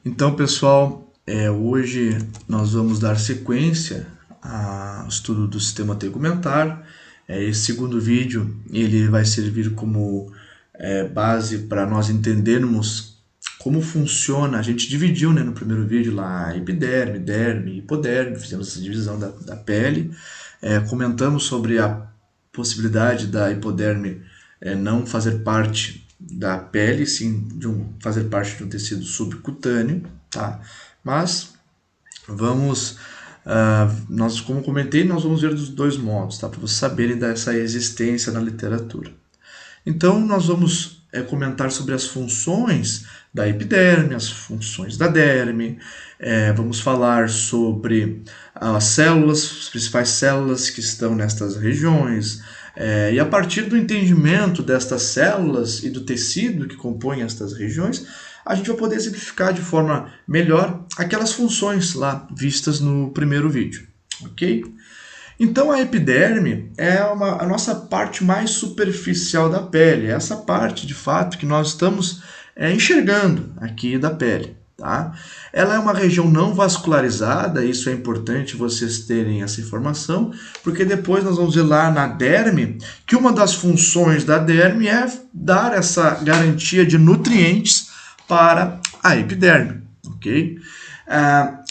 Então, pessoal, hoje nós vamos dar sequência ao estudo do sistema tegumentar. Esse segundo vídeo ele vai servir como base para nós entendermos como funciona. A gente dividiu, né, no primeiro vídeo lá epiderme, derme, hipoderme, fizemos essa divisão da pele. Comentamos sobre a possibilidade da hipoderme não fazer parte da pele, sim fazer parte de um tecido subcutâneo, tá? Mas vamos, nós, como comentei, nós vamos ver dos dois modos, tá? Para vocês saberem dessa existência na literatura. Então, nós vamos comentar sobre as funções da epiderme, as funções da derme, vamos falar sobre as células, as principais células que estão nestas regiões, e a partir do entendimento destas células e do tecido que compõe estas regiões, a gente vai poder exemplificar de forma melhor aquelas funções lá vistas no primeiro vídeo, ok? Então a epiderme é a nossa parte mais superficial da pele, é essa parte de fato que nós estamos enxergando aqui da pele. Tá? Ela é uma região não vascularizada, isso é importante vocês terem essa informação, porque depois nós vamos ver lá na derme que uma das funções da derme é dar essa garantia de nutrientes para a epiderme, ok?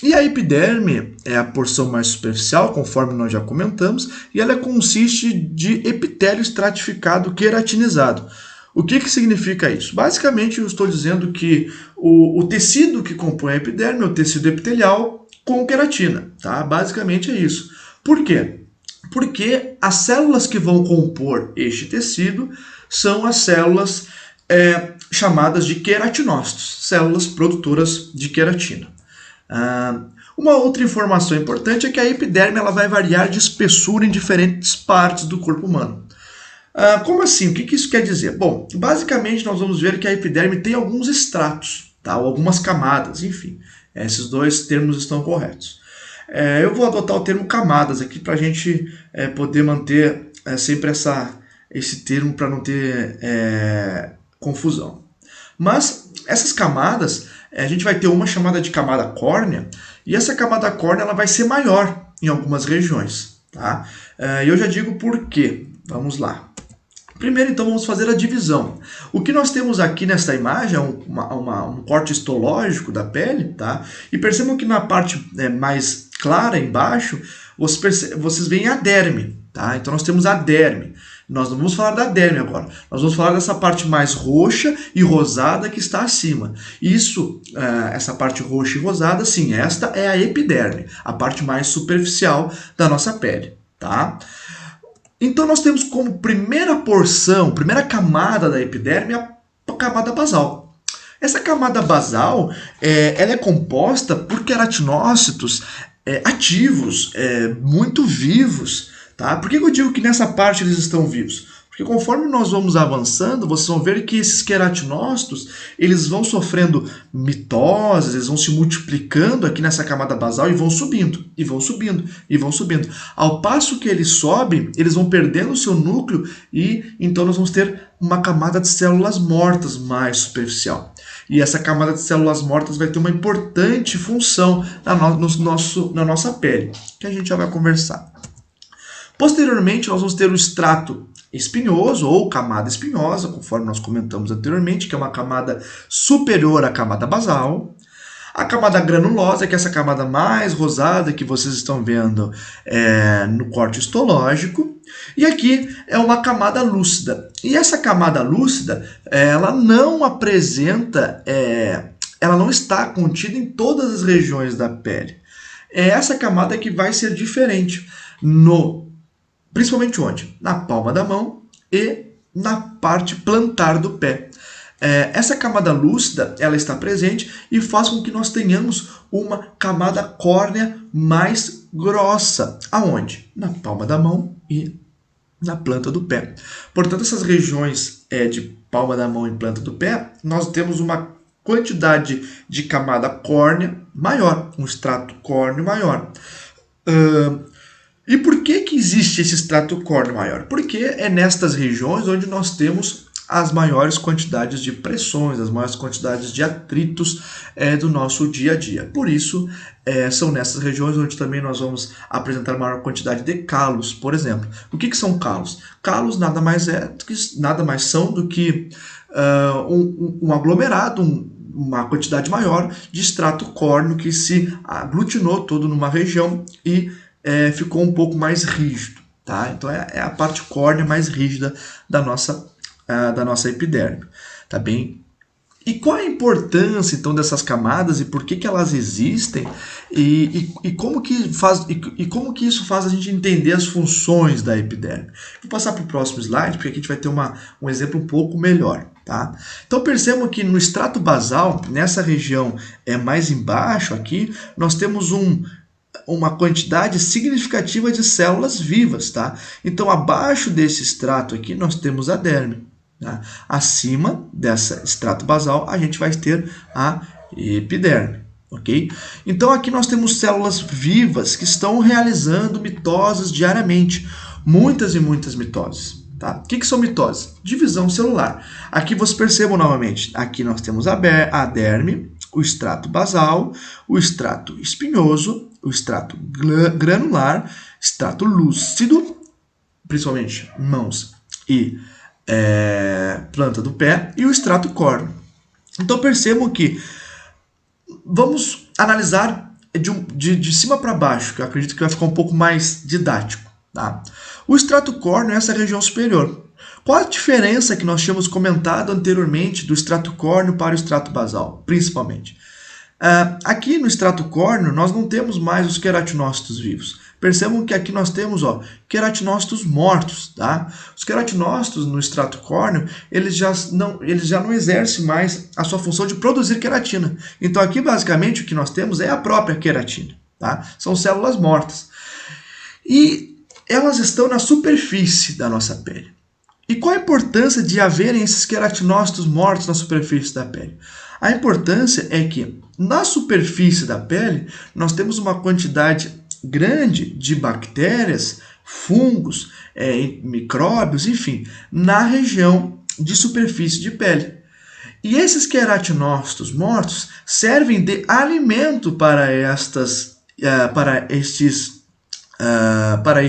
E a epiderme é a porção mais superficial, conforme nós já comentamos, e ela consiste de epitélio estratificado queratinizado. O que significa isso? Basicamente, eu estou dizendo que o tecido que compõe a epiderme é o tecido epitelial com queratina. Tá? Basicamente é isso. Por quê? Porque as células que vão compor este tecido são as células chamadas de queratinócitos, células produtoras de queratina. Uma outra informação importante é que a epiderme ela vai variar de espessura em diferentes partes do corpo humano. Como assim? O que isso quer dizer? Bom, basicamente nós vamos ver que a epiderme tem alguns estratos, tá? Ou algumas camadas, enfim. Esses dois termos estão corretos. Eu vou adotar o termo camadas aqui para a gente poder manter sempre esse termo para não ter confusão. Mas essas camadas, a gente vai ter uma chamada de camada córnea, e essa camada córnea ela vai ser maior em algumas regiões. Tá? Eu já digo por quê. Vamos lá. Primeiro, então, vamos fazer a divisão. O que nós temos aqui nessa imagem é um corte histológico da pele, tá? E percebam que na parte mais clara, embaixo, vocês veem a derme, tá? Então, nós temos a derme. Nós não vamos falar da derme agora. Nós vamos falar dessa parte mais roxa e rosada que está acima. Isso, essa parte roxa e rosada, sim, esta é a epiderme, a parte mais superficial da nossa pele, tá? Então nós temos como primeira porção, primeira camada da epiderme a camada basal. Essa camada basal ela é composta por queratinócitos ativos, muito vivos. Tá? Por que eu digo que nessa parte eles estão vivos? Porque conforme nós vamos avançando, vocês vão ver que esses queratinócitos eles vão sofrendo mitoses, eles vão se multiplicando aqui nessa camada basal e vão subindo, e vão subindo, e vão subindo. Ao passo que eles sobem, eles vão perdendo o seu núcleo e então nós vamos ter uma camada de células mortas mais superficial. E essa camada de células mortas vai ter uma importante função na nossa pele, que a gente já vai conversar. Posteriormente, nós vamos ter o estrato espinhoso ou camada espinhosa, conforme nós comentamos anteriormente, que é uma camada superior à camada basal. A camada granulosa, que é essa camada mais rosada que vocês estão vendo no corte histológico. E aqui é uma camada lúcida. E essa camada lúcida, ela não apresenta, ela não está contida em todas as regiões da pele. É essa camada que vai ser diferente principalmente onde? Na palma da mão e na parte plantar do pé. Essa camada lúcida ela está presente e faz com que nós tenhamos uma camada córnea mais grossa. Aonde? Na palma da mão e na planta do pé. Portanto, essas regiões de palma da mão e planta do pé, nós temos uma quantidade de camada córnea maior, um extrato córneo maior. E por que existe esse extrato córneo maior? Porque é nestas regiões onde nós temos as maiores quantidades de pressões, as maiores quantidades de atritos do nosso dia a dia. Por isso, são nessas regiões onde também nós vamos apresentar maior quantidade de calos, por exemplo. O que são calos? Calos nada mais são do que um aglomerado, uma quantidade maior de extrato córneo que se aglutinou todo numa região e ficou um pouco mais rígido. Tá? Então é a parte córnea mais rígida da nossa epiderme. Tá bem? E qual a importância então dessas camadas e por que elas existem e como que isso faz a gente entender as funções da epiderme? Vou passar para o próximo slide porque aqui a gente vai ter um exemplo um pouco melhor. Tá? Então percebam que no extrato basal, nessa região mais embaixo aqui, nós temos uma quantidade significativa de células vivas. Tá? Então abaixo desse extrato aqui nós temos a derme. Tá? Acima desse extrato basal a gente vai ter a epiderme. Okay? Então aqui nós temos células vivas que estão realizando mitoses diariamente. Muitas e muitas mitoses. Tá? O que são mitoses? Divisão celular. Aqui vocês percebam novamente, aqui nós temos a derme, o extrato basal, o extrato espinhoso, o extrato granular, extrato lúcido, principalmente mãos e planta do pé, e o extrato córneo. Então percebam que vamos analisar de cima para baixo, que eu acredito que vai ficar um pouco mais didático. Tá? O extrato córneo é essa região superior. Qual a diferença que nós tínhamos comentado anteriormente do extrato córneo para o extrato basal, principalmente? Aqui no extrato córneo nós não temos mais os queratinócitos vivos. Percebam que aqui nós temos queratinócitos mortos. Tá? Os queratinócitos no extrato córneo eles já não exercem mais a sua função de produzir queratina. Então aqui basicamente o que nós temos é a própria queratina. Tá? São células mortas. E elas estão na superfície da nossa pele. E qual a importância de haverem esses queratinócitos mortos na superfície da pele? A importância é que na superfície da pele nós temos uma quantidade grande de bactérias, fungos, micróbios, enfim, na região de superfície de pele. E esses queratinócitos mortos servem de alimento para estes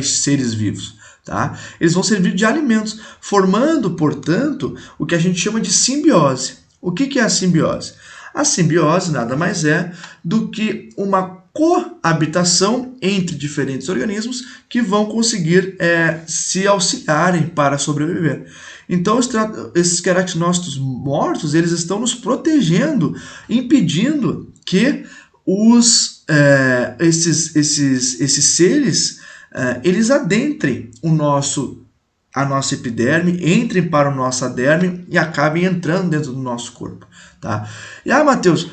seres vivos. Tá? Eles vão servir de alimentos, formando, portanto, o que a gente chama de simbiose. O que é a simbiose? A simbiose nada mais é do que uma coabitação entre diferentes organismos que vão conseguir se auxiliarem para sobreviver. Então, esses queratinócitos mortos eles estão nos protegendo, impedindo que esses seres eles adentrem a nossa epiderme, entrem para o nosso derme e acabem entrando dentro do nosso corpo. Tá? E Matheus,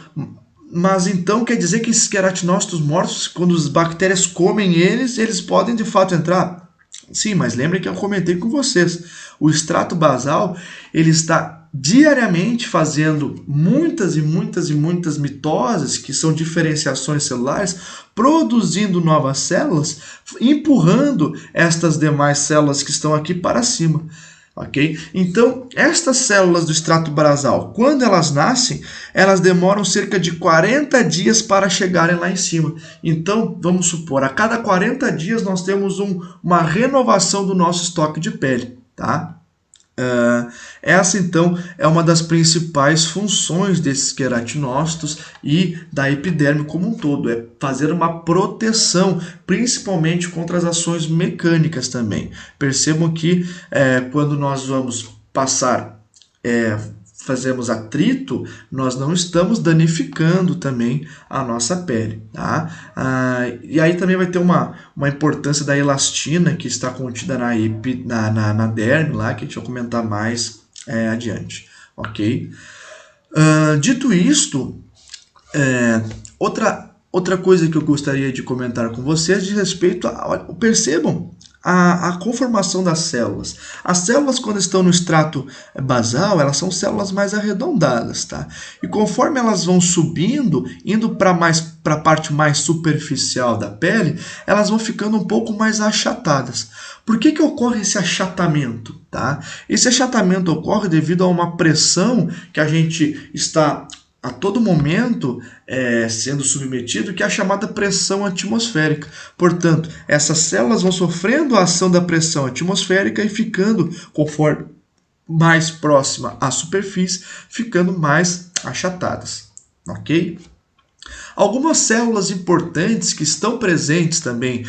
mas então quer dizer que esses queratinócitos mortos, quando as bactérias comem eles podem de fato entrar? Sim, mas lembrem que eu comentei com vocês. O extrato basal ele está diariamente fazendo muitas e muitas e muitas mitoses, que são diferenciações celulares, produzindo novas células, empurrando estas demais células que estão aqui para cima. Okay? Então, estas células do extrato basal, quando elas nascem, elas demoram cerca de 40 dias para chegarem lá em cima. Então, vamos supor, a cada 40 dias nós temos uma renovação do nosso estoque de pele. Tá? Essa então é uma das principais funções desses queratinócitos e da epiderme como um todo, é fazer uma proteção, principalmente contra as ações mecânicas também. Percebam que quando nós vamos fazemos atrito, nós não estamos danificando também a nossa pele. Tá? E aí também vai ter uma importância da elastina que está contida na derme, lá, que a gente vai comentar mais adiante. Ok? Dito isto, outra coisa que eu gostaria de comentar com vocês de respeito percebam a conformação das células. As células, quando estão no extrato basal, elas são células mais arredondadas, tá? E conforme elas vão subindo, indo para a parte mais superficial da pele, elas vão ficando um pouco mais achatadas. Por que ocorre esse achatamento? Tá? Esse achatamento ocorre devido a uma pressão que a gente está a todo momento sendo submetido, que é a chamada pressão atmosférica. Portanto, essas células vão sofrendo a ação da pressão atmosférica e ficando, conforme mais próxima à superfície, ficando mais achatadas. Ok? Algumas células importantes que estão presentes também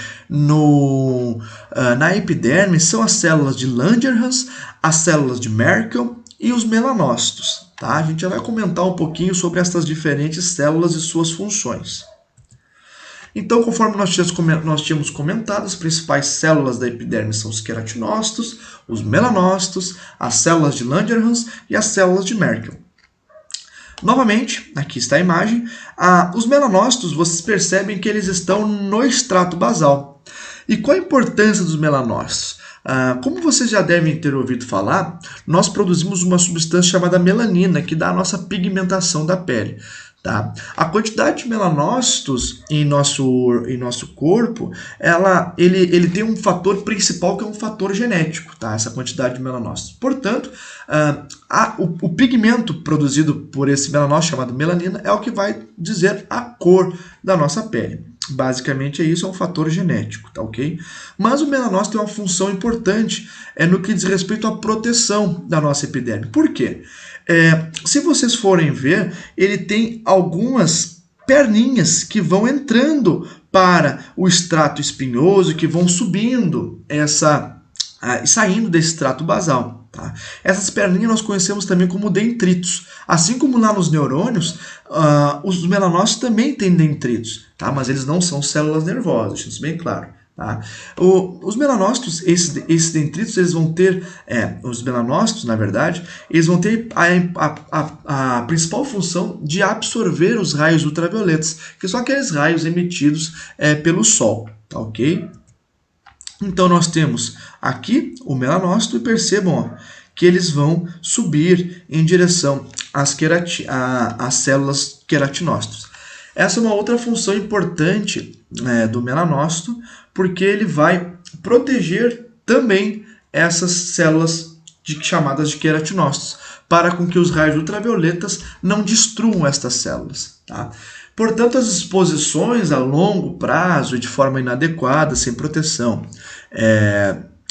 na epiderme são as células de Langerhans, as células de Merkel e os melanócitos. Tá? A gente já vai comentar um pouquinho sobre essas diferentes células e suas funções. Então, conforme nós tínhamos comentado, as principais células da epiderme são os queratinócitos, os melanócitos, as células de Langerhans e as células de Merkel. Novamente, aqui está a imagem, os melanócitos, vocês percebem que eles estão no extrato basal. E qual a importância dos melanócitos? Como vocês já devem ter ouvido falar, nós produzimos uma substância chamada melanina, que dá a nossa pigmentação da pele. Tá? A quantidade de melanócitos em nosso corpo, ele tem um fator principal que é um fator genético, tá? Essa quantidade de melanócitos. Portanto, o pigmento produzido por esse melanócito chamado melanina é o que vai dizer a cor da nossa pele. Basicamente é isso, é um fator genético, tá ok? Mas o melanócito tem uma função importante no que diz respeito à proteção da nossa epiderme. Por quê? Se vocês forem ver, ele tem algumas perninhas que vão entrando para o extrato espinhoso, que vão subindo e saindo desse extrato basal. Tá? Essas perninhas nós conhecemos também como dendritos. Assim como lá nos neurônios, os melanócitos também têm dendritos, tá? Mas eles não são células nervosas, deixa isso bem claro. Tá? Os melanócitos, esses dendritos, eles vão ter, os melanócitos, na verdade, eles vão ter a principal função de absorver os raios ultravioletas, que são aqueles raios emitidos pelo Sol, tá ok? Então nós temos aqui o melanócito e percebam que eles vão subir em direção às células queratinócitos. Essa é uma outra função importante do melanócito, porque ele vai proteger também essas células chamadas de queratinócitos, para com que os raios ultravioletas não destruam estas células. Tá? Portanto, as exposições a longo prazo e de forma inadequada, sem proteção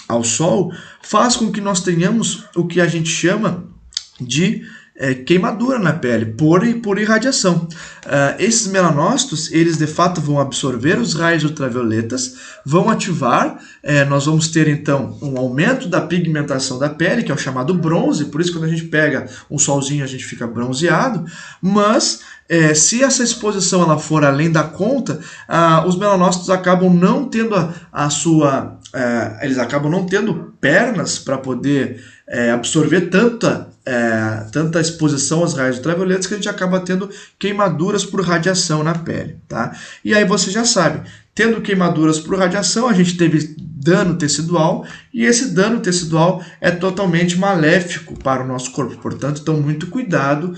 ao sol, faz com que nós tenhamos o que a gente chama de queimadura na pele por irradiação. Esses melanócitos, eles de fato vão absorver os raios ultravioletas, vão ativar, nós vamos ter então um aumento da pigmentação da pele, que é o chamado bronze, por isso quando a gente pega um solzinho a gente fica bronzeado, mas se essa exposição ela for além da conta, os melanócitos acabam não tendo eles acabam não tendo pernas para poder absorver tanta exposição aos raios ultravioletas que a gente acaba tendo queimaduras por radiação na pele, tá? E aí você já sabe, tendo queimaduras por radiação, a gente teve dano tecidual, e esse dano tecidual é totalmente maléfico para o nosso corpo. Portanto, então muito cuidado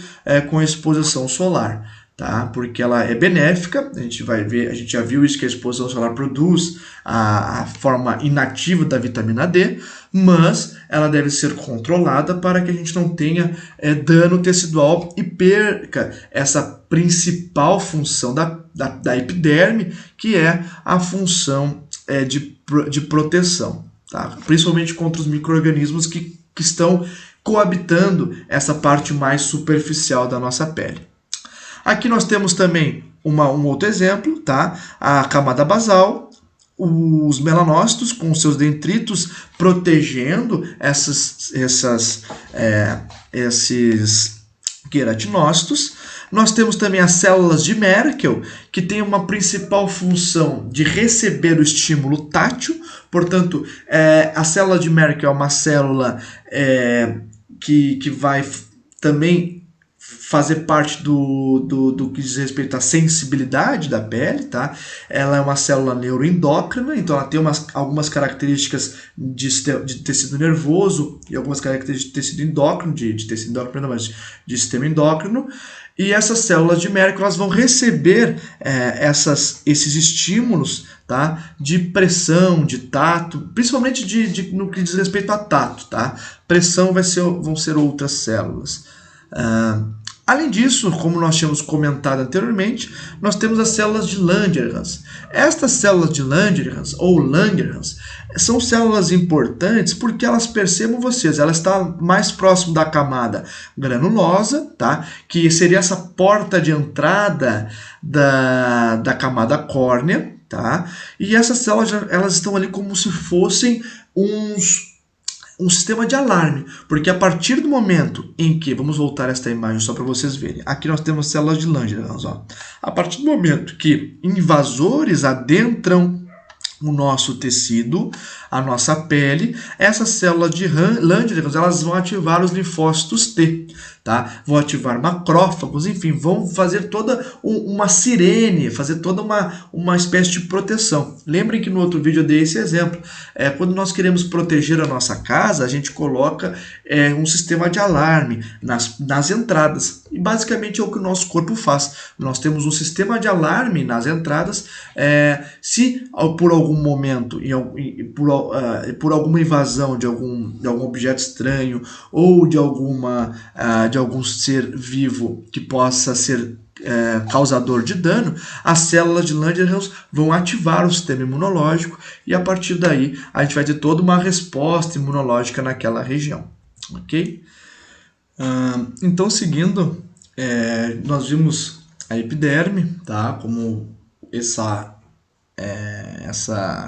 com a exposição solar, tá? Porque ela é benéfica, a gente vai ver, a gente já viu isso, que a exposição solar produz a forma inativa da vitamina D, mas ela deve ser controlada para que a gente não tenha dano tecidual e perca essa principal função da epiderme, que é a função de proteção, tá? Principalmente contra os micro-organismos que estão coabitando essa parte mais superficial da nossa pele. Aqui nós temos também um outro exemplo, tá? A camada basal, os melanócitos com seus dendritos protegendo esses queratinócitos. Nós temos também as células de Merkel, que tem uma principal função de receber o estímulo tátil. Portanto, a célula de Merkel é uma célula que vai também fazer parte do que diz respeito à sensibilidade da pele, tá? Ela é uma célula neuroendócrina, então ela tem algumas características de tecido nervoso e algumas características de tecido endócrino, de tecido endócrino, não, mas de sistema endócrino. E essas células de Merck elas vão receber esses estímulos, tá? De pressão, de tato, principalmente no que diz respeito a tato, tá? Pressão vão ser outras células. Além disso, como nós tínhamos comentado anteriormente, nós temos as células de Langerhans. Estas células de Langerhans ou Langerhans são células importantes porque elas, percebam vocês, ela está mais próximo da camada granulosa, tá? Que seria essa porta de entrada da camada córnea, tá? E essas células elas estão ali como se fossem um sistema de alarme, porque a partir do momento em que, vamos voltar esta imagem só para vocês verem, aqui nós temos células de Langerhans, ó. A partir do momento que invasores adentram o nosso tecido, a nossa pele, essas células de Langerhans elas vão ativar os linfócitos T, tá? Vão ativar macrófagos, enfim, vão fazer toda uma sirene, fazer toda uma espécie de proteção. Lembrem que no outro vídeo eu dei esse exemplo. Quando nós queremos proteger a nossa casa, a gente coloca um sistema de alarme nas entradas. E basicamente é o que o nosso corpo faz. Nós temos um sistema de alarme nas entradas. Se por algum momento, por alguma invasão de algum objeto estranho ou de algum ser vivo que possa ser causador de dano, as células de Langerhans vão ativar o sistema imunológico e a partir daí a gente vai ter toda uma resposta imunológica naquela região, ok? Então, seguindo, nós vimos a epiderme, tá? Como essa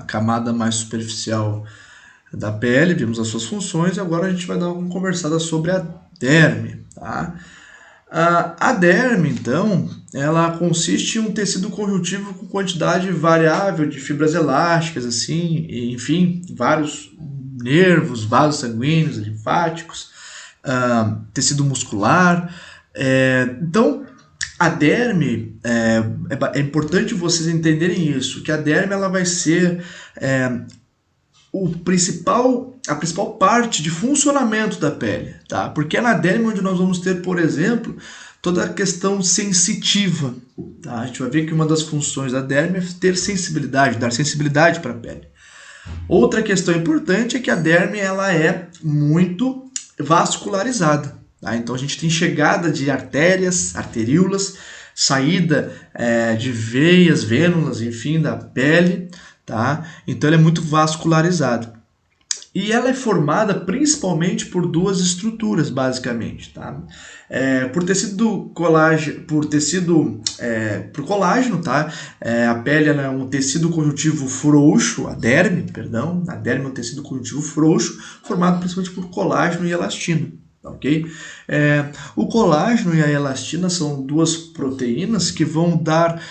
camada mais superficial da pele, vimos as suas funções e agora a gente vai dar uma conversada sobre a derme, tá? A derme, então, ela consiste em um tecido conjuntivo com quantidade variável de fibras elásticas, assim, e, enfim, vários nervos, vasos sanguíneos, linfáticos, tecido muscular. Então, a derme, é importante vocês entenderem isso, que a derme ela vai ser a principal parte de funcionamento da pele, tá? Porque é na derme onde nós vamos ter, por exemplo, toda a questão sensitiva, tá? A gente vai ver que uma das funções da derme é ter sensibilidade, dar sensibilidade para a pele. Outra questão importante é que a derme ela é muito vascularizada, tá? Então a gente tem chegada de artérias, arteríolas, saída de veias, vênulas, enfim, da pele, tá? Então ela é muito vascularizada. E ela é formada principalmente por duas estruturas, basicamente, tá? Por colágeno, tá? A pele é um tecido conjuntivo frouxo, a derme é um tecido conjuntivo frouxo, formado principalmente por colágeno e elastina, ok? O colágeno e a elastina são duas proteínas que vão dar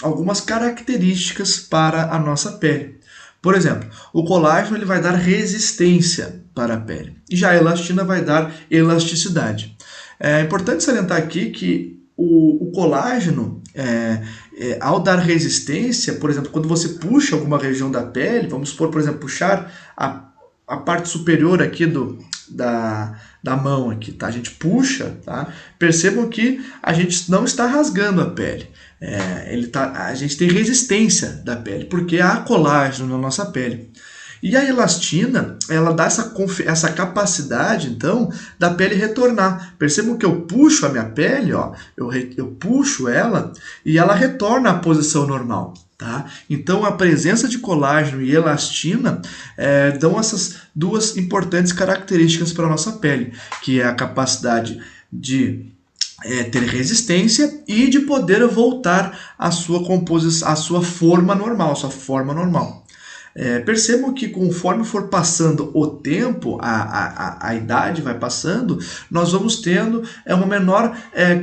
algumas características para a nossa pele. Por exemplo, o colágeno ele vai dar resistência para a pele e já a elastina vai dar elasticidade. É importante salientar aqui que o colágeno, ao dar resistência, por exemplo, quando você puxa alguma região da pele, vamos supor, por exemplo, puxar a parte superior aqui da mão aqui, tá? A gente puxa, tá? Percebam que a gente não está rasgando a pele. A gente tem resistência da pele, porque há colágeno na nossa pele. E a elastina, ela dá essa capacidade, então, da pele retornar. Percebam que eu puxo a minha pele, ó, eu puxo ela e ela retorna à posição normal. Tá? Então, a presença de colágeno e elastina dão essas duas importantes características para a nossa pele, que é a capacidade de ter resistência e de poder voltar à sua composição, à sua forma normal, Percebam que conforme for passando o tempo, a idade vai passando, nós vamos tendo uma menor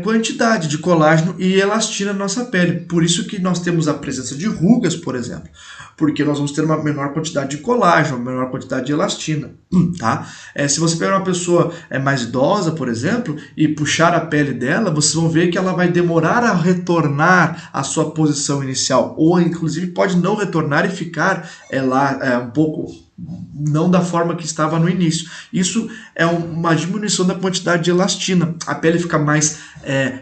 quantidade de colágeno e elastina na nossa pele. Por isso que nós temos a presença de rugas, por exemplo, porque nós vamos ter uma menor quantidade de colágeno, uma menor quantidade de elastina, tá? Se você pegar uma pessoa mais idosa, por exemplo, e puxar a pele dela, vocês vão ver que ela vai demorar a retornar à sua posição inicial, ou inclusive pode não retornar e ficar lá um pouco não da forma que estava no início. Isso é uma diminuição da quantidade de elastina. A pele fica mais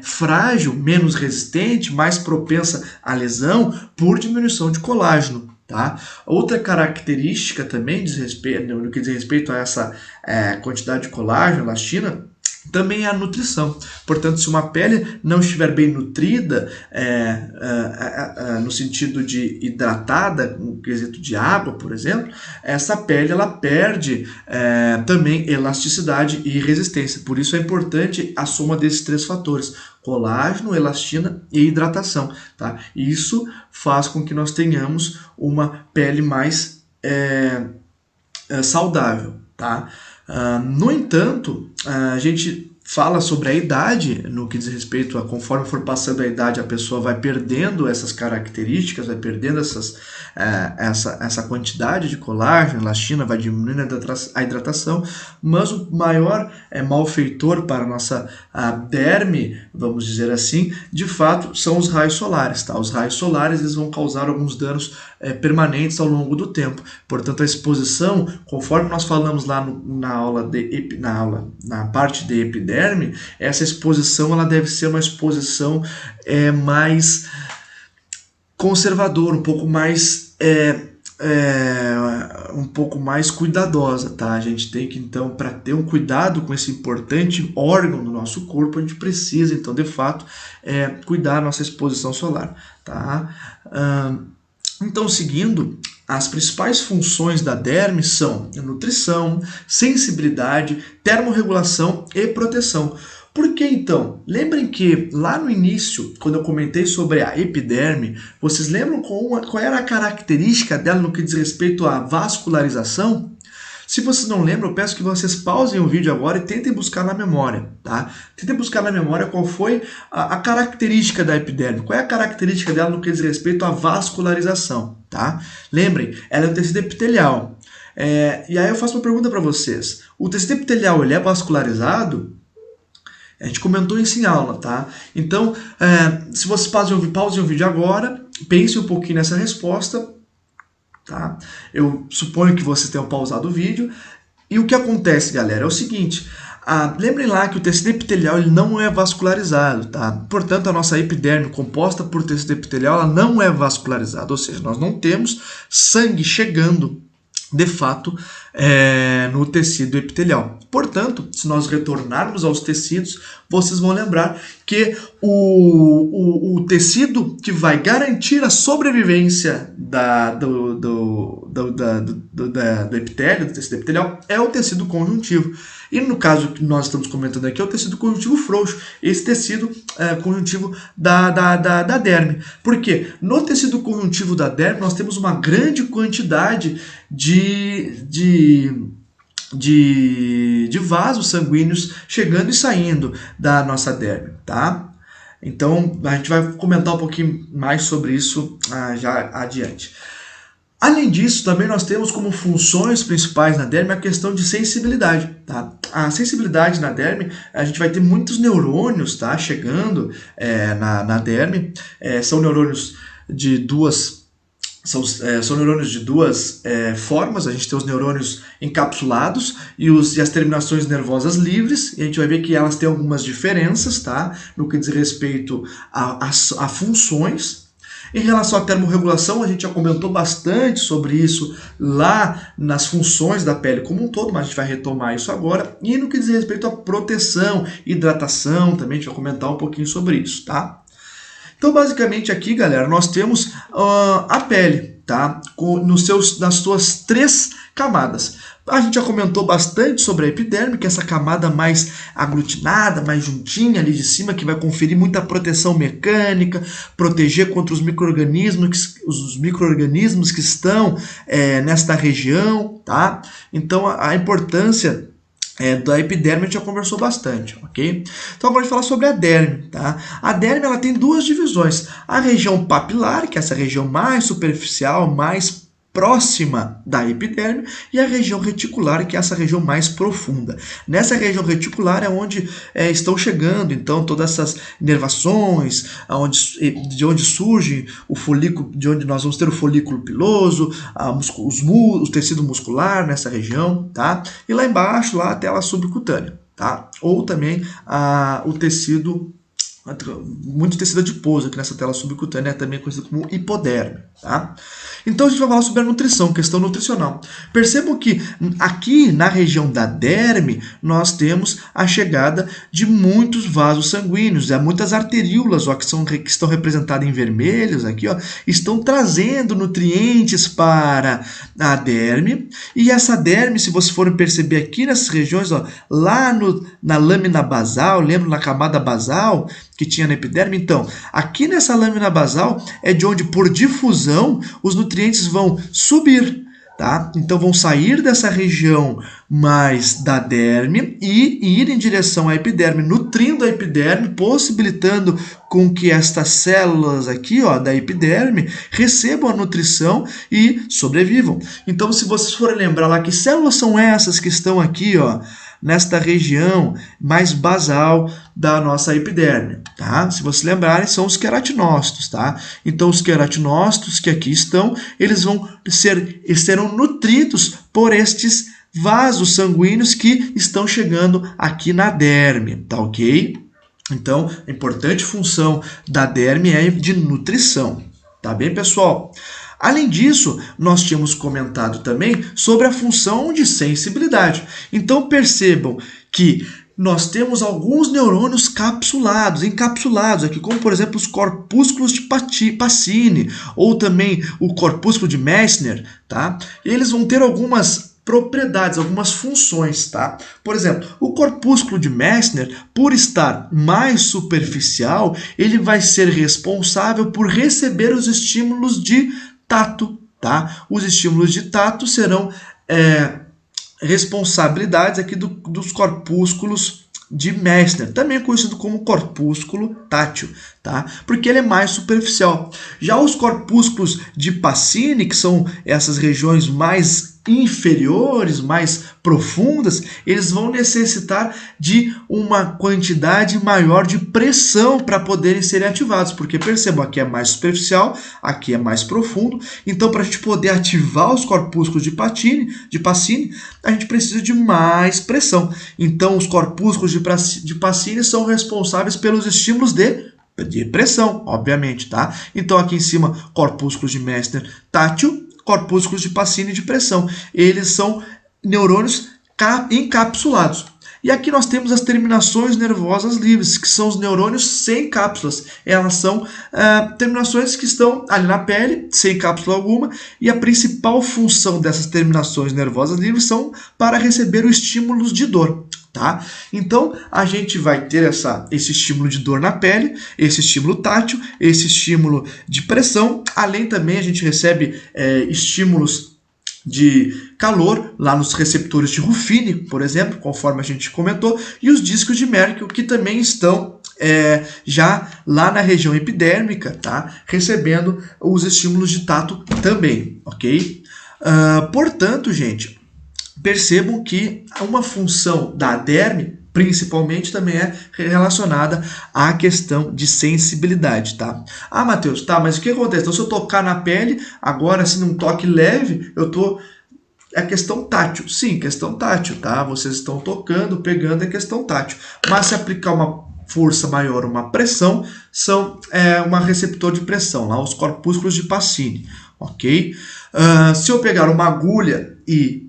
frágil, menos resistente, mais propensa à lesão por diminuição de colágeno. Tá? Outra característica também no que diz respeito a essa quantidade de colágeno, elastina, também é a nutrição. Portanto, se uma pele não estiver bem nutrida, no sentido de hidratada, no quesito de água, por exemplo, essa pele ela perde também elasticidade e resistência. Por isso é importante a soma desses 3 fatores: colágeno, elastina e hidratação. Tá? Isso faz com que nós tenhamos uma pele mais saudável. Tá? No entanto, a gente fala sobre a idade, no que diz respeito a conforme for passando a idade, a pessoa vai perdendo essas características, vai perdendo essa quantidade de colágeno, elastina, vai diminuindo a hidratação, mas o maior malfeitor para a nossa derme, vamos dizer assim, de fato, são os raios solares. Tá? Os raios solares eles vão causar alguns danos permanentes ao longo do tempo. Portanto, a exposição, conforme nós falamos lá na parte de epiderme, essa exposição ela deve ser uma exposição mais conservadora, um pouco mais cuidadosa, tá? A gente tem que, então, para ter um cuidado com esse importante órgão do nosso corpo, a gente precisa, então, de fato, cuidar da nossa exposição solar, tá? Então, seguindo, as principais funções da derme são nutrição, sensibilidade, termorregulação e proteção. Por que então? Lembrem que lá no início, quando eu comentei sobre a epiderme, vocês lembram qual era a característica dela no que diz respeito à vascularização? Se vocês não lembram, eu peço que vocês pausem o vídeo agora e tentem buscar na memória, tá? Tentem buscar na memória qual foi a característica da epiderme, qual é a característica dela no que diz respeito à vascularização, tá? Lembrem, ela é um tecido epitelial. E aí eu faço uma pergunta para vocês. O tecido epitelial, ele é vascularizado? A gente comentou isso em aula, tá? Então, se vocês pausem o vídeo agora, pensem um pouquinho nessa resposta. Tá? Eu suponho que vocês tenham pausado o vídeo. E o que acontece, galera, é o seguinte. Lembrem lá que o tecido epitelial ele não é vascularizado. Tá? Portanto, a nossa epiderme composta por tecido epitelial ela não é vascularizada. Ou seja, nós não temos sangue chegando, de fato, no tecido epitelial. Portanto, se nós retornarmos aos tecidos, vocês vão lembrar que o tecido que vai garantir a sobrevivência do epitélio, do tecido epitelial, é o tecido conjuntivo. E no caso que nós estamos comentando aqui, é o tecido conjuntivo frouxo, esse tecido conjuntivo da derme. Por quê? No tecido conjuntivo da derme, nós temos uma grande quantidade de vasos sanguíneos chegando e saindo da nossa derme, tá? Então, a gente vai comentar um pouquinho mais sobre isso já adiante. Além disso, também nós temos como funções principais na derme a questão de sensibilidade, tá? A sensibilidade na derme, a gente vai ter muitos neurônios, tá? Chegando na derme, são neurônios de duas formas. A gente tem os neurônios encapsulados e as terminações nervosas livres, e a gente vai ver que elas têm algumas diferenças, tá? No que diz respeito a funções. Em relação à termorregulação, a gente já comentou bastante sobre isso lá nas funções da pele como um todo, mas a gente vai retomar isso agora. E no que diz respeito à proteção, hidratação, também a gente vai comentar um pouquinho sobre isso, tá? Então, basicamente aqui, galera, nós temos a pele, tá? Nas suas 3 camadas. A gente já comentou bastante sobre a epiderme, que é essa camada mais aglutinada, mais juntinha ali de cima, que vai conferir muita proteção mecânica, proteger contra os micro-organismos que estão nesta região, tá? Então a importância da epiderme a gente já conversou bastante, ok? Então agora a gente fala sobre a derme, tá? A derme ela tem duas divisões, a região papilar, que é essa região mais superficial, mais próxima da epiderme, e a região reticular, que é essa região mais profunda. Nessa região reticular é onde estão chegando, então, todas essas inervações, de onde surge o folículo, de onde nós vamos ter o folículo piloso, o tecido muscular nessa região, tá? E lá embaixo, lá a tela subcutânea, tá? Ou também o tecido, muito tecido adiposo aqui nessa tela subcutânea, é também conhecido como hipoderme, tá? Então a gente vai falar sobre a nutrição, questão nutricional. Percebam que aqui na região da derme nós temos a chegada de muitos vasos sanguíneos, muitas arteríolas, ó, que estão representadas em vermelhos aqui, ó, estão trazendo nutrientes para a derme, e essa derme, se vocês forem perceber aqui nessas regiões, ó, lá na lâmina basal, lembra na camada basal que tinha na epiderme? Então, aqui nessa lâmina basal é de onde, por difusão, os nutrientes vão subir, tá? Então, vão sair dessa região mais da derme e ir em direção à epiderme, nutrindo a epiderme, possibilitando com que estas células aqui, ó, da epiderme recebam a nutrição e sobrevivam. Então, se vocês forem lembrar lá, que células são essas que estão aqui, ó, nesta região mais basal da nossa epiderme, tá? Se vocês lembrarem, são os queratinócitos, tá? Então, os queratinócitos que aqui estão, eles serão nutridos por estes vasos sanguíneos que estão chegando aqui na derme, tá ok? Então, a importante função da derme é de nutrição, tá bem, pessoal? Além disso, nós tínhamos comentado também sobre a função de sensibilidade. Então percebam que nós temos alguns neurônios encapsulados aqui, como por exemplo os corpúsculos de Pacini, ou também o corpúsculo de Messner, tá? Eles vão ter algumas propriedades, algumas funções, tá? Por exemplo, o corpúsculo de Messner, por estar mais superficial, ele vai ser responsável por receber os estímulos de tato, tá? Os estímulos de tato serão responsabilidades aqui dos corpúsculos de Messner, também conhecido como corpúsculo tátil, tá? Porque ele é mais superficial. Já os corpúsculos de Pacini, que são essas regiões mais inferiores, mais profundas, eles vão necessitar de uma quantidade maior de pressão para poderem serem ativados, porque percebam, aqui é mais superficial, aqui é mais profundo, então para a gente poder ativar os corpúsculos de Pacini, a gente precisa de mais pressão. Então os corpúsculos de Pacini são responsáveis pelos estímulos de pressão, obviamente, tá? Então aqui em cima, corpúsculos de Messner tátil, corpúsculos de Pacini de pressão. Eles são neurônios encapsulados. E aqui nós temos as terminações nervosas livres, que são os neurônios sem cápsulas. Elas são terminações que estão ali na pele, sem cápsula alguma, e a principal função dessas terminações nervosas livres são para receber os estímulos de dor. Tá? Então, a gente vai ter esse estímulo de dor na pele, esse estímulo tátil, esse estímulo de pressão, além também a gente recebe estímulos de calor lá nos receptores de Ruffini, por exemplo, conforme a gente comentou, e os discos de Merkel, que também estão já lá na região epidérmica, tá? Recebendo os estímulos de tato também, ok? Portanto, gente, percebam que uma função da derme, principalmente, também é relacionada à questão de sensibilidade, tá? Ah, Matheus, tá, mas o que acontece? Então, se eu tocar na pele, agora, assim, num toque leve, eu tô... É questão tátil. Sim, questão tátil, tá? Vocês estão tocando, pegando, é questão tátil. Mas se aplicar uma força maior, uma pressão, são uma receptor de pressão, lá os corpúsculos de Pacini, ok? Se eu pegar uma agulha e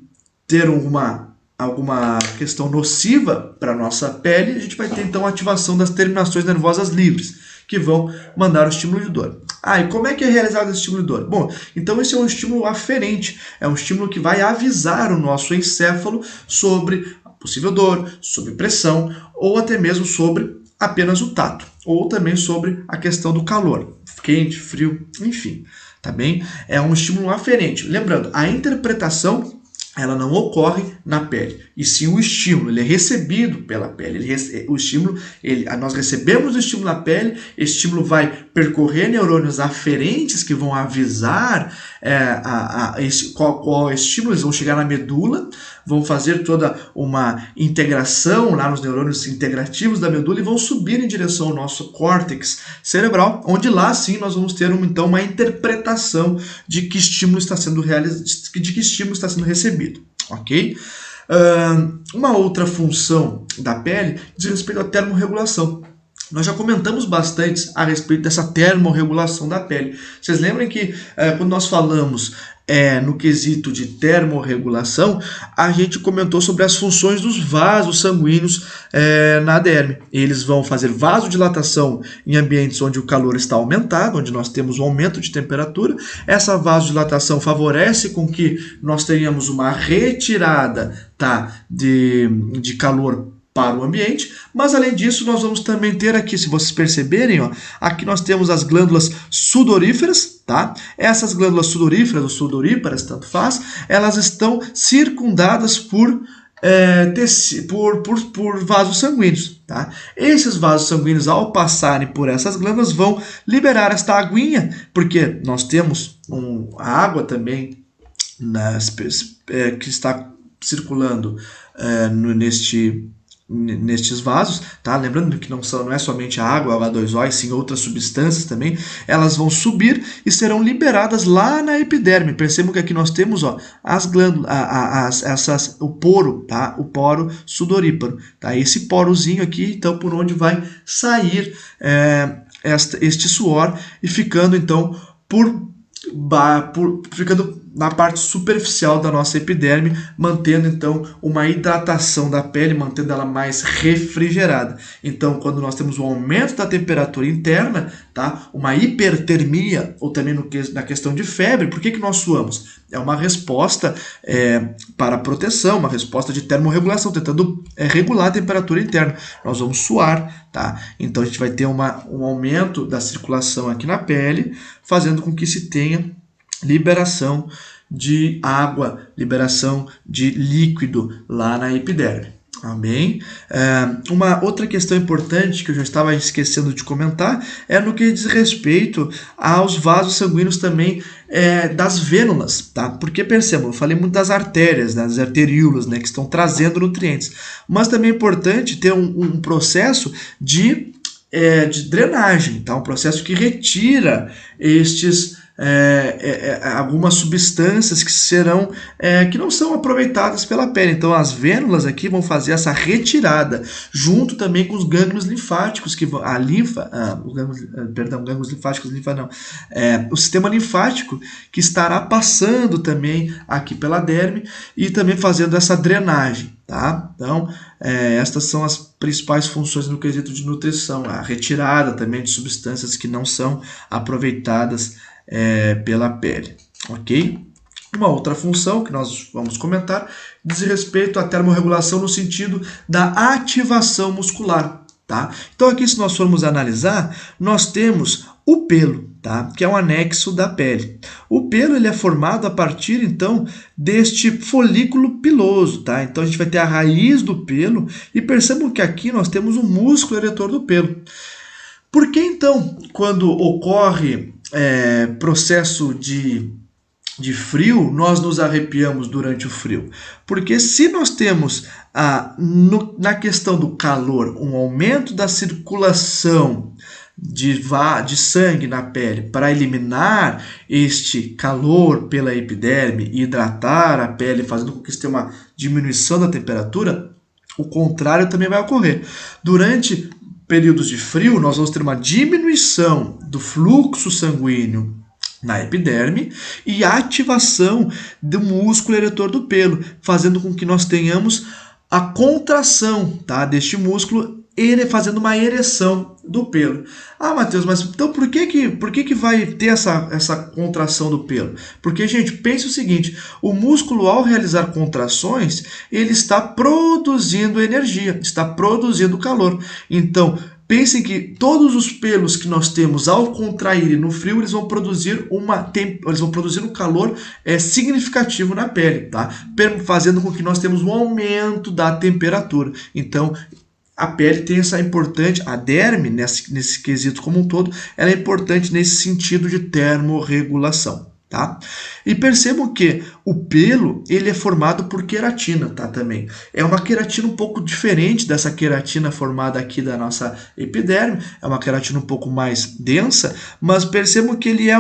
ter alguma questão nociva para a nossa pele, a gente vai ter então a ativação das terminações nervosas livres, que vão mandar o estímulo de dor. E como é que é realizado esse estímulo de dor? Bom, então esse é um estímulo aferente, é um estímulo que vai avisar o nosso encéfalo sobre a possível dor, sobre pressão, ou até mesmo sobre apenas o tato, ou também sobre a questão do calor, quente, frio, enfim, tá bem? É um estímulo aferente. Lembrando, a interpretação ela não ocorre na pele, e sim o estímulo, ele é recebido pela pele. Nós recebemos o estímulo na pele, esse estímulo vai percorrer neurônios aferentes que vão avisar qual estímulo, eles vão chegar na medula, vão fazer toda uma integração lá nos neurônios integrativos da medula e vão subir em direção ao nosso córtex cerebral, onde lá sim nós vamos ter então uma interpretação de que estímulo está sendo recebido, ok? Uma outra função da pele diz respeito à termorregulação. Nós já comentamos bastante a respeito dessa termorregulação da pele. Vocês lembram que quando nós falamos no quesito de termorregulação, a gente comentou sobre as funções dos vasos sanguíneos na derme. Eles vão fazer vasodilatação em ambientes onde o calor está aumentado, onde nós temos um aumento de temperatura. Essa vasodilatação favorece com que nós tenhamos uma retirada, de calor para o ambiente, mas além disso nós vamos também ter aqui, se vocês perceberem, aqui nós temos as glândulas sudoríferas, tá? Essas glândulas sudoríferas ou sudoríparas, tanto faz, elas estão circundadas por vasos sanguíneos, tá? Esses vasos sanguíneos, ao passarem por essas glândulas, vão liberar esta aguinha, porque nós temos a água também que está circulando nestes vasos, tá? Lembrando que não é somente a água, o H2O, e sim outras substâncias também, elas vão subir e serão liberadas lá na epiderme. Percebam que aqui nós temos as glândulas, o poro, tá? O poro sudoríparo, tá? Esse porozinho aqui, então, por onde vai sair este suor e ficando então ficando na parte superficial da nossa epiderme, mantendo então uma hidratação da pele, mantendo ela mais refrigerada. Então, quando nós temos um aumento da temperatura interna, tá? Uma hipertermia, ou também na questão de febre, por que nós suamos? É uma resposta para proteção, uma resposta de termorregulação, tentando regular a temperatura interna. Nós vamos suar, tá? Então a gente vai ter um aumento da circulação aqui na pele, fazendo com que se tenha liberação de água, liberação de líquido lá na epiderme. Amém? Uma outra questão importante que eu já estava esquecendo de comentar é no que diz respeito aos vasos sanguíneos também das vênulas, tá? Porque percebam, eu falei muito das artérias, das arteríolas, que estão trazendo nutrientes, mas também é importante ter um processo de drenagem, tá? Um processo que retira algumas substâncias que não são aproveitadas pela pele. Então as vênulas aqui vão fazer essa retirada, junto também com os gânglios linfáticos, o sistema linfático que estará passando também aqui pela derme e também fazendo essa drenagem, tá? Então estas são as principais funções no quesito de nutrição, a retirada também de substâncias que não são aproveitadas pela pele, ok? Uma outra função que nós vamos comentar diz respeito à termorregulação no sentido da ativação muscular, tá? Então aqui, se nós formos analisar, nós temos o pelo, tá? Que é um anexo da pele. O pelo ele é formado a partir então deste folículo piloso, tá? Então a gente vai ter a raiz do pelo e percebam que aqui nós temos o músculo eretor do pelo. Por que então, quando ocorre processo de frio, nós nos arrepiamos durante o frio? Porque se nós temos na questão do calor um aumento da circulação de sangue na pele para eliminar este calor pela epiderme e hidratar a pele, fazendo com que isso tenha uma diminuição da temperatura, o contrário também vai ocorrer. Durante períodos de frio, nós vamos ter uma diminuição do fluxo sanguíneo na epiderme e a ativação do músculo eretor do pelo, fazendo com que nós tenhamos a contração, tá, deste músculo fazendo uma ereção do pelo. Ah, Matheus, mas então por que vai ter essa contração do pelo? Porque, gente, pense o seguinte, o músculo, ao realizar contrações, ele está produzindo energia, está produzindo calor. Então, pensem que todos os pelos que nós temos ao contrair no frio, eles vão produzir um calor significativo na pele, tá? Fazendo com que nós temos um aumento da temperatura. Então, a pele tem essa importante, a derme, nesse quesito como um todo, ela é importante nesse sentido de termorregulação. Tá? E percebam que o pelo ele é formado por queratina, tá? Também é uma queratina um pouco diferente dessa queratina formada aqui da nossa epiderme, é uma queratina um pouco mais densa, mas percebam que ele é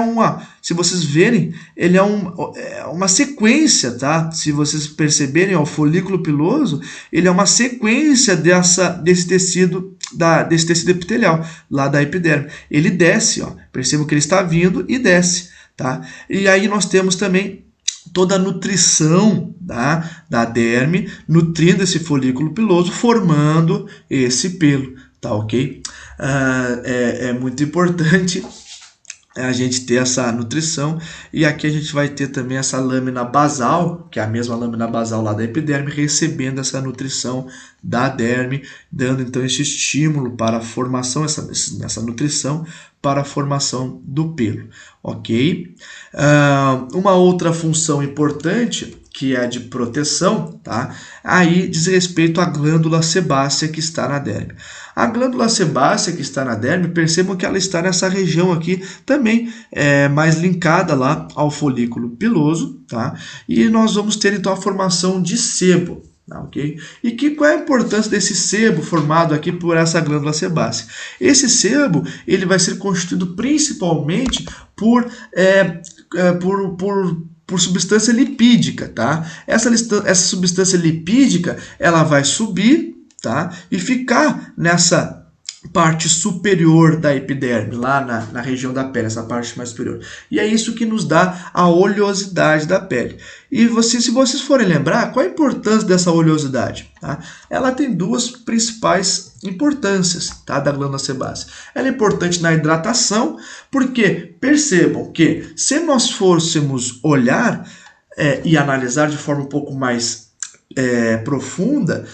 se vocês verem, ele é uma sequência, tá? Se vocês perceberem, o folículo piloso, ele é uma sequência desse tecido epitelial lá da epiderme. Ele desce, ó. Percebam que ele está vindo e desce. Tá? E aí nós temos também toda a nutrição da derme, nutrindo esse folículo piloso, formando esse pelo, tá ok? É muito importante a gente ter essa nutrição, e aqui a gente vai ter também essa lâmina basal, que é a mesma lâmina basal lá da epiderme, recebendo essa nutrição da derme, dando então esse estímulo para a formação, essa nutrição para a formação do pelo, ok? Uma outra função importante, que é a de proteção, tá? Aí diz respeito à glândula sebácea que está na derme. A glândula sebácea que está na derme, percebam que ela está nessa região aqui também, mais linkada lá ao folículo piloso, tá? E nós vamos ter então a formação de sebo. Okay? E qual é a importância desse sebo formado aqui por essa glândula sebácea? Esse sebo ele vai ser constituído principalmente por substância lipídica, tá? Essa substância lipídica ela vai subir, tá? E ficar nessa parte superior da epiderme, lá na região da pele, essa parte mais superior. E é isso que nos dá a oleosidade da pele. E se vocês forem lembrar, qual a importância dessa oleosidade? Tá? Ela tem duas principais importâncias, tá, da glândula sebácea. Ela é importante na hidratação, porque percebam que se nós fôssemos olhar e analisar de forma um pouco mais profunda,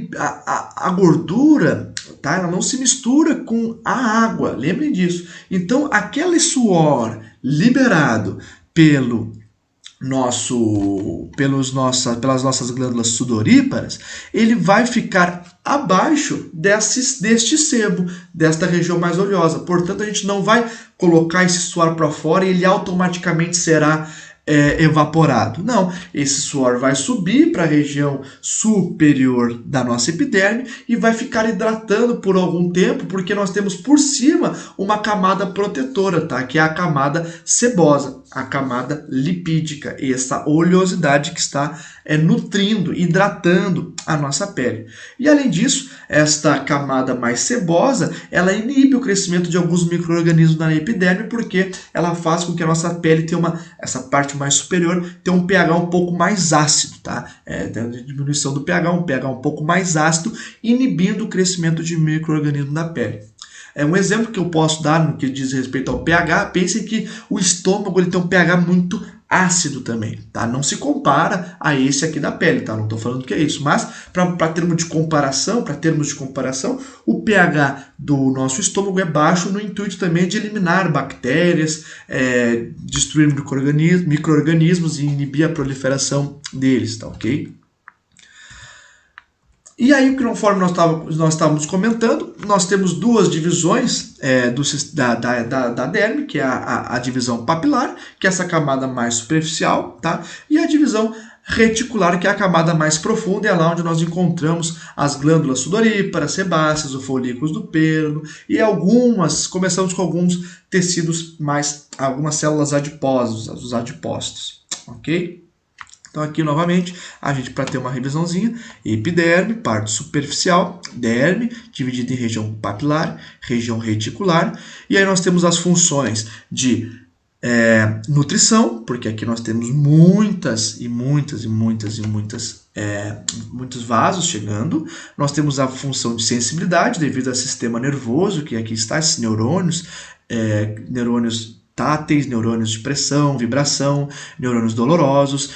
a gordura, tá? Ela não se mistura com a água, lembrem disso. Então, aquele suor liberado pelas nossas glândulas sudoríparas, ele vai ficar abaixo deste sebo, desta região mais oleosa. Portanto, a gente não vai colocar esse suor para fora e ele automaticamente será evaporado. Não, esse suor vai subir para a região superior da nossa epiderme e vai ficar hidratando por algum tempo, porque nós temos por cima uma camada protetora, tá? Que é a camada sebosa, a camada lipídica, e essa oleosidade que está nutrindo, hidratando a nossa pele. E além disso, esta camada mais sebosa, ela inibe o crescimento de alguns micro-organismos na epiderme, porque ela faz com que a nossa pele tenha essa parte mais superior, tenha um pH um pouco mais ácido, tá? Tem a diminuição do pH, um pH um pouco mais ácido, inibindo o crescimento de micro-organismos na pele. Um exemplo que eu posso dar no que diz respeito ao pH, pensem que o estômago ele tem um pH muito ácido também, tá? Não se compara a esse aqui da pele, tá? Não estou falando que é isso, mas para termos de comparação, o pH do nosso estômago é baixo no intuito também de eliminar bactérias, destruir micro-organismos e inibir a proliferação deles, tá ok? E aí, conforme nós estávamos comentando, nós temos duas divisões da derme, que é a divisão papilar, que é essa camada mais superficial, tá? E a divisão reticular, que é a camada mais profunda, é lá onde nós encontramos as glândulas sudoríparas, sebáceas, os folículos do pelo, e começamos com alguns tecidos algumas células adiposas, os adipócitos, ok? Então aqui novamente, a gente para ter uma revisãozinha, epiderme, parte superficial, derme, dividida em região papilar, região reticular, e aí nós temos as funções de nutrição, porque aqui nós temos muitas muitos vasos chegando. Nós temos a função de sensibilidade devido ao sistema nervoso, que aqui está, esses neurônios, neurônios táteis, neurônios de pressão, vibração, neurônios dolorosos,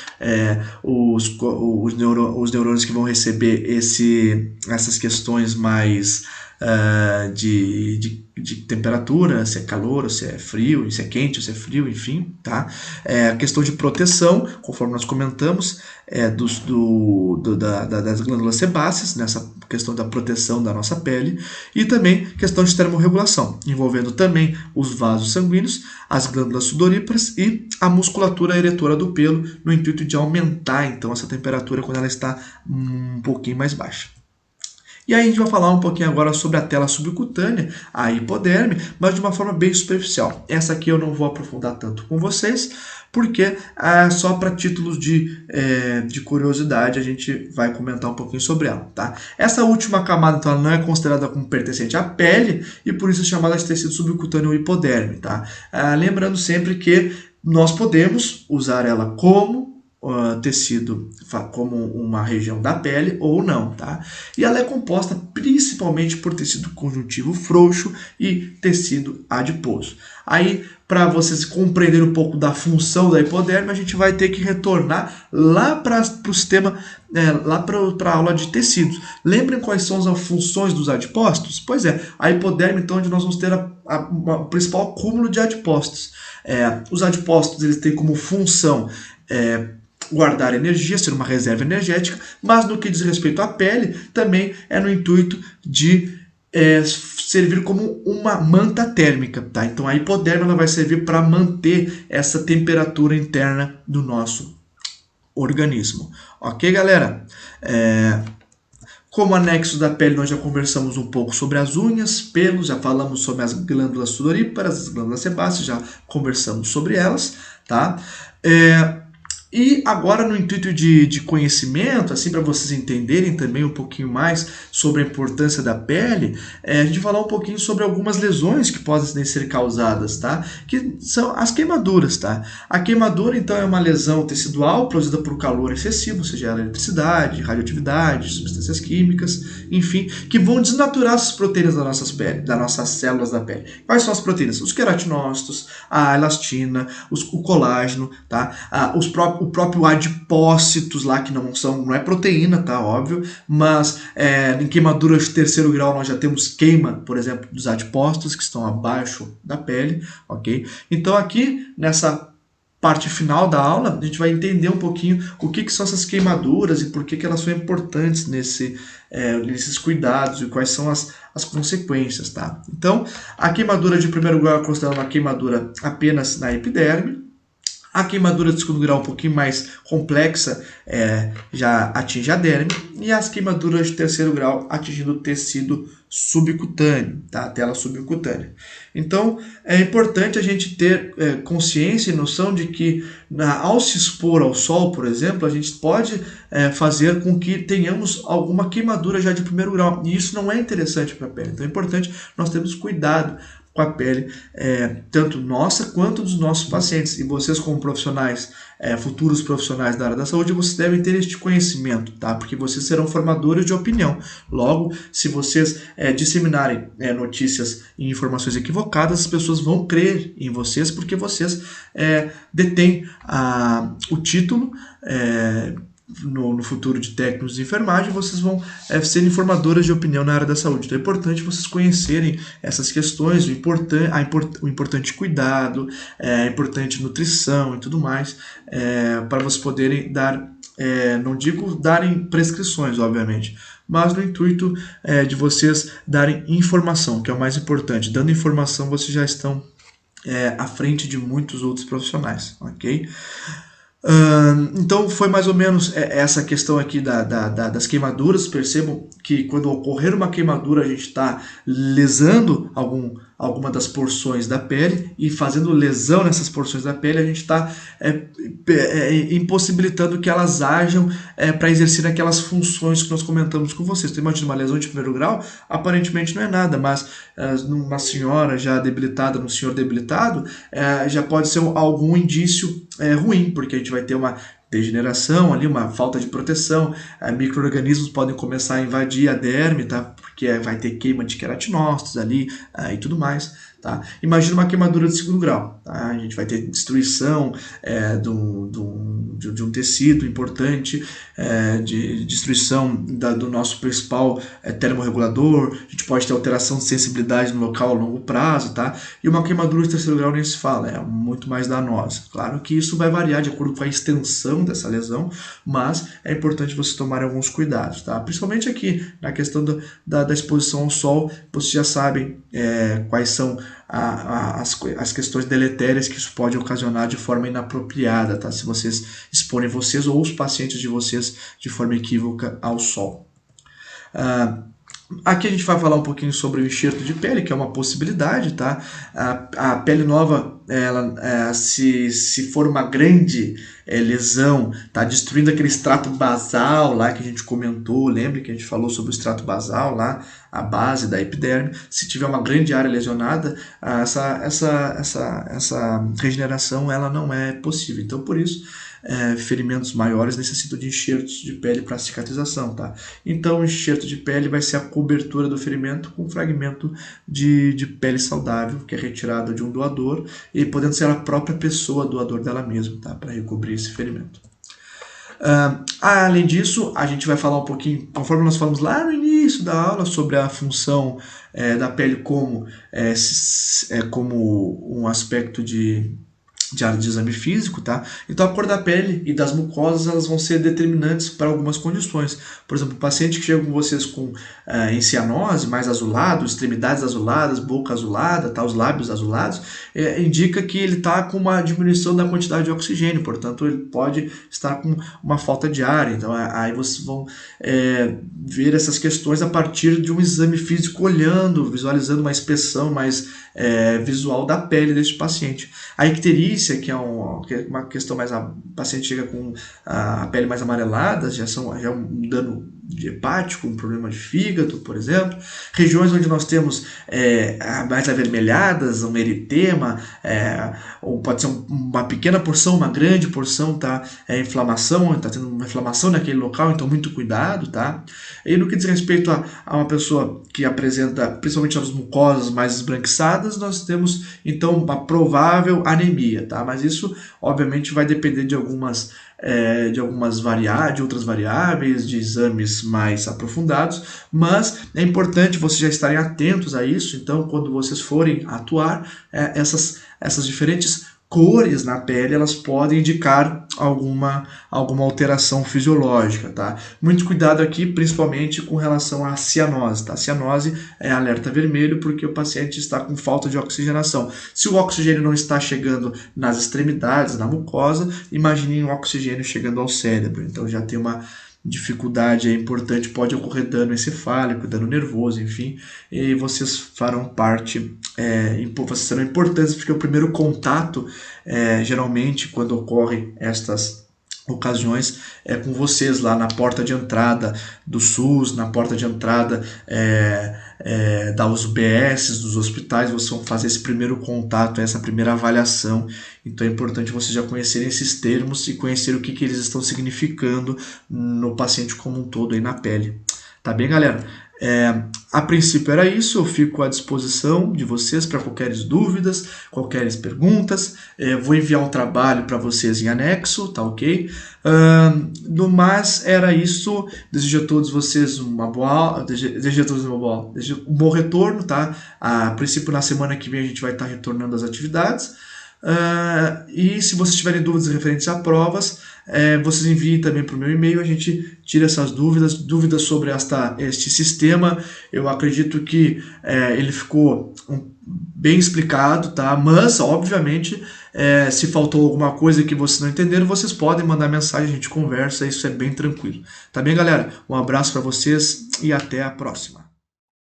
os neurônios que vão receber essas questões mais de temperatura, se é calor, ou se é frio, se é quente, ou se é frio, enfim, tá? A questão de proteção, conforme nós comentamos, das glândulas sebáceas, nessa questão da proteção da nossa pele, e também questão de termorregulação, envolvendo também os vasos sanguíneos, as glândulas sudoríparas e a musculatura eretora do pelo, no intuito de aumentar, então, essa temperatura quando ela está um pouquinho mais baixa. E aí a gente vai falar um pouquinho agora sobre a tela subcutânea, a hipoderme, mas de uma forma bem superficial. Essa aqui eu não vou aprofundar tanto com vocês, porque só para títulos de curiosidade a gente vai comentar um pouquinho sobre ela, tá? Essa última camada, então, ela não é considerada como pertencente à pele e por isso é chamada de tecido subcutâneo hipoderme, tá? Lembrando sempre que nós podemos usar ela como tecido, como uma região da pele ou não, tá? E ela é composta principalmente por tecido conjuntivo frouxo e tecido adiposo. Aí, para vocês compreenderem um pouco da função da hipoderme, a gente vai ter que retornar lá para o sistema, lá para a aula de tecidos. Lembrem quais são as funções dos adipócitos? Pois é, a hipoderme, então, onde nós vamos ter o principal acúmulo de adipócitos. Os adipócitos, eles têm como função guardar energia, ser uma reserva energética, mas no que diz respeito à pele, também é no intuito de servir como uma manta térmica, tá? Então a hipoderme ela vai servir para manter essa temperatura interna do nosso organismo. Ok, galera? Como anexo da pele, nós já conversamos um pouco sobre as unhas, pelos, já falamos sobre as glândulas sudoríparas, as glândulas sebáceas, já conversamos sobre elas, tá? E agora, no intuito de conhecimento, assim, para vocês entenderem também um pouquinho mais sobre a importância da pele, a gente vai falar um pouquinho sobre algumas lesões que podem ser causadas, tá? Que são as queimaduras, tá? A queimadura, então, é uma lesão tecidual produzida por calor excessivo, ou seja, eletricidade, radioatividade, substâncias químicas, enfim, que vão desnaturar as proteínas das nossas células da pele. Quais são as proteínas? Os queratinócitos, a elastina, o colágeno, tá? O próprio adipócitos lá, que não é proteína, tá? Óbvio, mas em queimaduras de terceiro grau nós já temos queima, por exemplo, dos adipócitos que estão abaixo da pele, ok? Então aqui, nessa parte final da aula, a gente vai entender um pouquinho o que são essas queimaduras e por que elas são importantes nesses cuidados e quais são as consequências, tá? Então, a queimadura de primeiro grau é considerada uma queimadura apenas na epiderme. A queimadura de segundo grau um pouquinho mais complexa já atinge a derme, e as queimaduras de terceiro grau atingindo o tecido subcutâneo, tá? A tela subcutânea. Então, é importante a gente ter consciência e noção de que ao se expor ao sol, por exemplo, a gente pode fazer com que tenhamos alguma queimadura já de primeiro grau, e isso não é interessante para a pele. Então é importante nós termos cuidado com a pele, tanto nossa quanto dos nossos pacientes. E vocês, como profissionais, futuros profissionais da área da saúde, vocês devem ter este conhecimento, tá? Porque vocês serão formadores de opinião. Logo, se vocês disseminarem notícias e informações equivocadas, as pessoas vão crer em vocês, porque vocês detêm o título no futuro de técnicos de enfermagem, vocês vão ser informadoras de opinião na área da saúde. Então é importante vocês conhecerem essas questões, o importante cuidado, a importante nutrição e tudo mais, para vocês poderem dar, não digo darem prescrições, obviamente, mas no intuito de vocês darem informação, que é o mais importante. Dando informação, vocês já estão à frente de muitos outros profissionais, ok? Então foi mais ou menos essa questão aqui das queimaduras. Percebam que quando ocorrer uma queimadura a gente está lesando alguma das porções da pele, e fazendo lesão nessas porções da pele a gente está impossibilitando que elas ajam para exercer aquelas funções que nós comentamos com vocês. Então imagina uma lesão de primeiro grau, aparentemente não é nada, mas numa senhora já debilitada, num senhor debilitado, já pode ser algum indício ruim, porque a gente vai ter uma degeneração ali, uma falta de proteção, micro-organismos podem começar a invadir a derme, tá? Porque vai ter queima de queratinócitos ali e tudo mais. Tá? Imagina uma queimadura de 2º grau. Tá? A gente vai ter destruição de um tecido importante, de destruição do nosso principal termorregulador, a gente pode ter alteração de sensibilidade no local a longo prazo, tá? E uma queimadura de 3º grau nem se fala, é muito mais danosa. Claro que isso vai variar de acordo com a extensão dessa lesão, mas é importante você tomar alguns cuidados, tá? Principalmente aqui na questão da exposição ao sol, vocês já sabem quais são as questões deletérias que isso pode ocasionar de forma inapropriada, tá? Se vocês exporem vocês ou os pacientes de vocês de forma equívoca ao sol. Aqui a gente vai falar um pouquinho sobre o enxerto de pele, que é uma possibilidade, tá? A pele nova, ela, se for uma grande lesão, tá destruindo aquele extrato basal lá que a gente comentou, lembre que a gente falou sobre o extrato basal lá, a base da epiderme. Se tiver uma grande área lesionada, essa regeneração ela não é possível. Então, por isso, ferimentos maiores necessitam de enxertos de pele para cicatrização, tá? Então, o enxerto de pele vai ser a cobertura do ferimento com um fragmento de pele saudável, que é retirado de um doador, e podendo ser a própria pessoa doador dela mesma, tá? Para recobrir esse ferimento. Além disso, a gente vai falar um pouquinho, conforme nós falamos lá no início da aula, sobre a função da pele como um aspecto de área de exame físico, tá? Então a cor da pele e das mucosas elas vão ser determinantes para algumas condições. Por exemplo, o paciente que chega com vocês com encianose, mais azulado, extremidades azuladas, boca azulada, tá? Os lábios azulados, indica que ele está com uma diminuição da quantidade de oxigênio, portanto ele pode estar com uma falta de ar. Então aí vocês vão ver essas questões a partir de um exame físico, olhando, visualizando uma inspeção mais visual da pele deste paciente. A icterícia, que é uma questão mais... O paciente chega com a pele mais amarelada, já é um dano hepático, um problema de fígado, por exemplo. Regiões onde nós temos mais avermelhadas, um eritema, ou pode ser uma pequena porção, uma grande porção, tá? Inflamação, está tendo uma inflamação naquele local, então muito cuidado, tá? E no que diz respeito a uma pessoa que apresenta, principalmente as mucosas mais esbranquiçadas, nós temos então uma provável anemia, tá? Mas isso obviamente vai depender de outras variáveis, de exames mais aprofundados, mas é importante vocês já estarem atentos a isso. Então, quando vocês forem atuar, essas diferentes cores na pele, elas podem indicar alguma alteração fisiológica, tá? Muito cuidado aqui, principalmente com relação à cianose, tá? A cianose é alerta vermelho porque o paciente está com falta de oxigenação. Se o oxigênio não está chegando nas extremidades, na mucosa, imagine um oxigênio chegando ao cérebro. Então já tem uma dificuldade importante, pode ocorrer dano encefálico, dano nervoso, enfim, e vocês farão parte, vocês serão importantes porque o primeiro contato, geralmente, quando ocorrem estas ocasiões, é com vocês lá na porta de entrada do SUS, na porta de entrada das UBS, dos hospitais. Vocês vão fazer esse primeiro contato, essa primeira avaliação. Então é importante vocês já conhecerem esses termos e conhecer o que eles estão significando no paciente como um todo aí na pele. Tá bem, galera? A princípio era isso, eu fico à disposição de vocês para qualquer dúvidas, qualquer perguntas. Vou enviar um trabalho para vocês em anexo, tá ok? No mais era isso. Desejo a todos vocês um bom retorno, tá? A princípio na semana que vem a gente vai estar retornando às atividades. E se vocês tiverem dúvidas referentes a provas, vocês enviem também para o meu e-mail, a gente tira essas dúvidas sobre este sistema. Eu acredito que ele ficou bem explicado, tá? Mas, obviamente, se faltou alguma coisa que vocês não entenderam, vocês podem mandar mensagem, a gente conversa, isso é bem tranquilo. Tá bem, galera? Um abraço para vocês e até a próxima.